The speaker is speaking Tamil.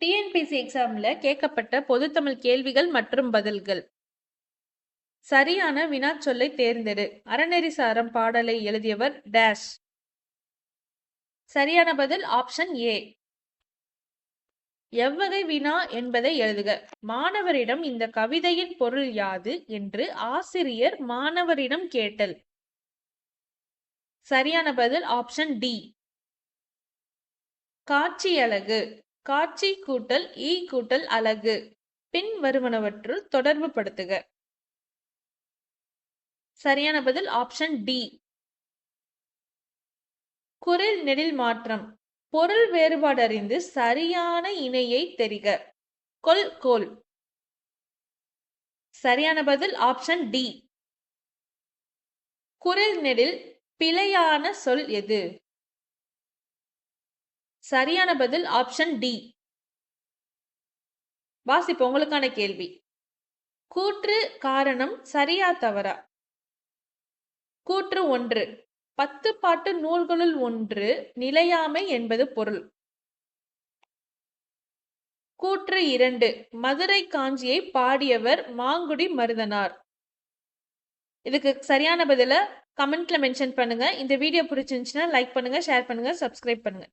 டிஎன்பிஎஸ்சி எக்ஸாம்ல கேட்கப்பட்ட பொதுத்தமிழ் கேள்விகள் மற்றும் பதில்கள். சரியான வினாச்சொல்லை தேர்ந்தெடு. அறநெறி சாரம் பாடலை எழுதியவர் டேஷ். சரியான பதில் ஆப்ஷன் ஏ. எவ்வகை வினா என்பதை எழுதுக. மாணவரிடம் இந்த கவிதையின் பொருள் யாது என்று ஆசிரியர் மாணவரிடம் கேட்டல். சரியான பதில் ஆப்ஷன் டி. காட்சியலகு. காட்சி கூட்டல் ஈ கூட்டல் அலகு. பின் வருவனவற்றுள் தொடர்பு படுத்துக. சரியான பதில் ஆப்ஷன் டி. குரில் நெடில் மாற்றம். பொருள் வேறுபாடு அறிந்து சரியான இணையை தெரிக. கொல் கோல். சரியான பதில் ஆப்ஷன் டி. குரில் நெடில் பிழையான சொல் எது? சரியான பதில் ஆப்ஷன் டி. வாசிப்பு உங்களுக்கான கேள்வி. கூற்று காரணம் சரியா தவறா? கூற்று 1. 10 பாட்டு நூல்களுள் ஒன்று நிலையாமை என்பது பொருள். கூற்று 2. மதுரை காஞ்சியை பாடியவர் மாங்குடி மருதனார். இதுக்கு சரியான பதில கமெண்ட்ல மென்ஷன் பண்ணுங்க. இந்த வீடியோ பிடிச்சிருந்துச்சுன்னா லைக் பண்ணுங்க, ஷேர் பண்ணுங்க, சப்ஸ்கிரைப் பண்ணுங்க.